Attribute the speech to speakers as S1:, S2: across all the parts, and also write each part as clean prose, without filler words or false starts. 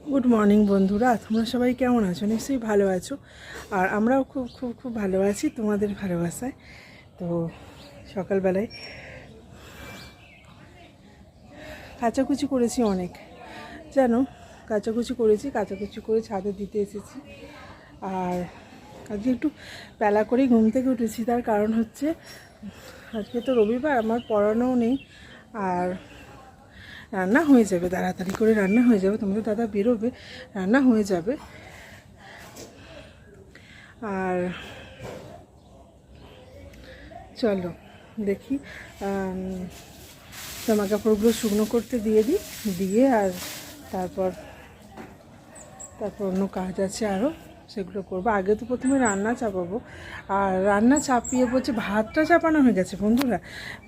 S1: Good morning বন্ধুরা, তোমরা সবাই কেমন আছো? নিশ্চয়ই ভালো আছো। আর আমরাও খুব খুব খুব ভালো আছি তোমাদের ভালোবাসায়। তো সকালবেলায় কাচাকুচি করেছি অনেক, জানো, কাচাকুচি করেছি, কাচাকুচি করে ছাদে দিতে এসেছি। আর আজকে একটু বেলা করেই ঘুম থেকে উঠেছি। তার কারণ হচ্ছে আজকে তো রবিবার, আমার পড়ানোও নেই। আর রান্না হয়ে যাবে, তাড়াতাড়ি করে রান্না হয়ে যাবে, তোমাদের দাদা বেরোবে, রান্না হয়ে যাবে। আর চলো দেখি জামা কাপড়গুলো শুকনো করতে দিয়ে দিই, দিয়ে আর তারপর অন্য কাজ আছে আরও, সেগুলো করবো। আগে তো প্রথমে রান্না চাপাবো। আর রান্না চাপিয়ে বলছে ভাতটা চাপানো হয়ে গেছে বন্ধুরা।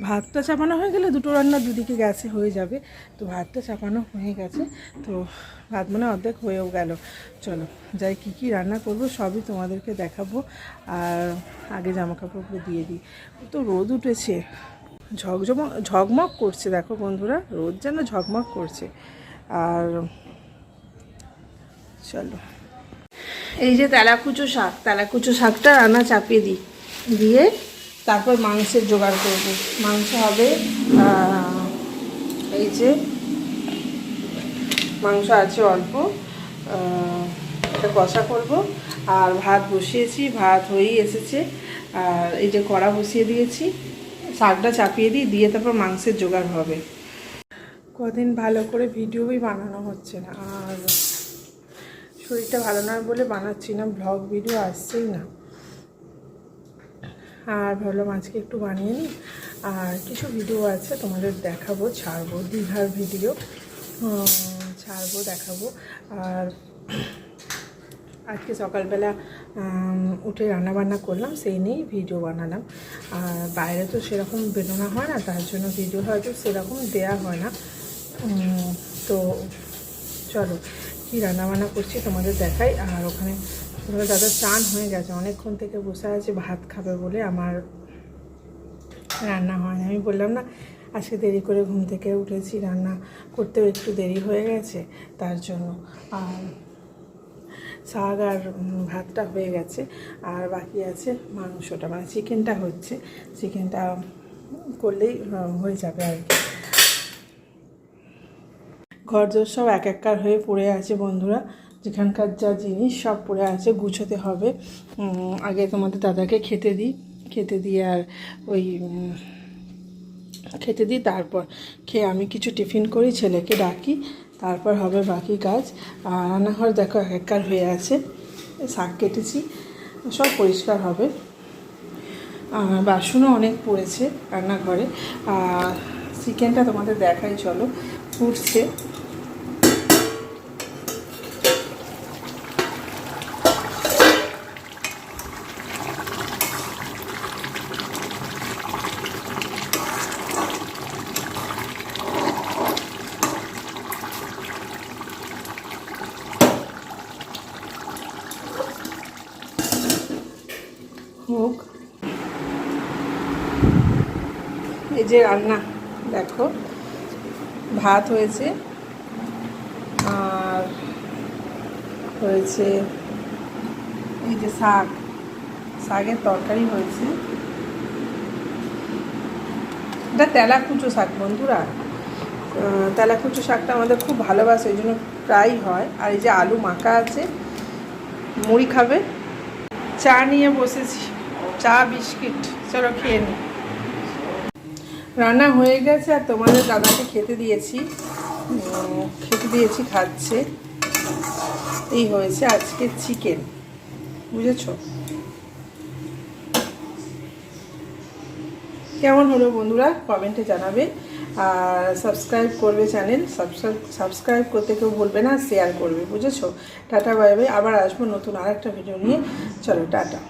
S1: ভাতটা চাপানো হয়ে গেলে দুটো রান্না দুদিকে গ্যাসে হয়ে যাবে। তো ভাতটা চাপানো হয়ে গেছে, তো ভাত মানে অর্ধেক হয়েও গেল। চলো যাই, কী কী রান্না করবো সবই তোমাদেরকে দেখাবো। আর আগে জামা কাপড়গুলো দিয়ে দিই। তো রোদ উঠেছে, ঝগমগ করছে, দেখো বন্ধুরা, রোদ যেন ঝগমগ করছে। আর চলো, এই যে তেলাকুচো শাকটা রান্না চাপিয়ে দিই, দিয়ে তারপর মাংসের জোগাড় করব। মাংস হবে, এই যে মাংস আছে অল্প, এটা কষা করব। আর ভাত বসিয়েছি, ভাত হয়েই এসেছে। আর এই যে কড়া বসিয়ে দিয়েছি, শাকটা চাপিয়ে দিই, দিয়ে তারপর মাংসের জোগাড় হবে। কদিন ভালো করে ভিডিওই বানানো হচ্ছে না, আর শরীরটা ভালো নয় বলে বানাচ্ছি না, ব্লগ ভিডিও আসছেই না। আর ভাবলাম আজকে একটু বানিয়ে নিই। আর কিছু ভিডিও আছে তোমাদের দেখাবো, ছাড়বো, দীঘার ভিডিও ছাড়বো, দেখাবো। আর আজকে সকালবেলা উঠে রান্নাবান্না করলাম, সেই নিয়েই ভিডিও বানালাম। আর বাইরে তো সেরকম বেরোনো হয় না, তার জন্য ভিডিও হয়তো সেরকম দেয়া হয় না। তো চলো কী রান্নাবান্না করছি তোমাদের দেখাই। আর ওখানে তোমাদের দাদা চান হয়ে গেছে, অনেকক্ষণ থেকে বসে আছে ভাত খাবে বলে, আমার রান্না হয় না। আমি বললাম না আজকে দেরি করে ঘুম থেকে উঠেছি, রান্না করতেও একটু দেরি হয়ে গেছে, তার জন্য। আর শাক আর ভাতটা হয়ে গেছে, আর বাকি আছে মাংসটা, মানে চিকেনটা হচ্ছে, চিকেনটা করলেই হয়ে যাবে আর কি। ঘরদোর সব এক এককার হয়ে পড়ে আছে বন্ধুরা, যেখানকার যা জিনিস সব পড়ে আছে, গুছোতে হবে। আগে তোমাদের দাদাকে খেতে দিয়ে আর ওই খেতে দিই, তারপর খেয়ে আমি কিছু টিফিন করি, ছেলেকে ডাকি, তারপর হবে বাকি কাজ। আর রান্নাঘর দেখো এক এককার হয়ে আছে, শাক কেটেছি, সব পরিষ্কার হবে। বাসনও অনেক পড়েছে রান্নাঘরে। আর চিকেনটা তোমাদের দেখাই, চলো, ফুটছে। হোক, এই যে রান্না দেখো, ভাত হয়েছে, আর হয়েছে এই যে শাকের তরকারি হয়েছে। এটা তেলাকুচো শাক বন্ধুরা, তেলাকুচো শাকটা আমাদের খুব ভালোবাসে, এই জন্য প্রায়ই হয়। আর এই যে আলু মাখা আছে, মুড়ি খাবে, চা নিয়ে বসেছি, চা বিস্কিট, চলো খেয়ে নিই। রান্না হয়ে গেছে, আর তোমাদের দাদাকে খেতে দিয়েছি, খাচ্ছে। এই হয়েছে আজকে চিকেন, বুঝেছো? কেমন হলো বন্ধুরা কমেন্টে জানাবে। আর সাবস্ক্রাইব করবে, চ্যানেল সাবস্ক্রাইব করতে কেউ ভুলবে না, শেয়ার করবে, বুঝেছো? টাটা বাই বাই, আবার আসবো নতুন আরেকটা ভিডিও নিয়ে। চলো টাটা।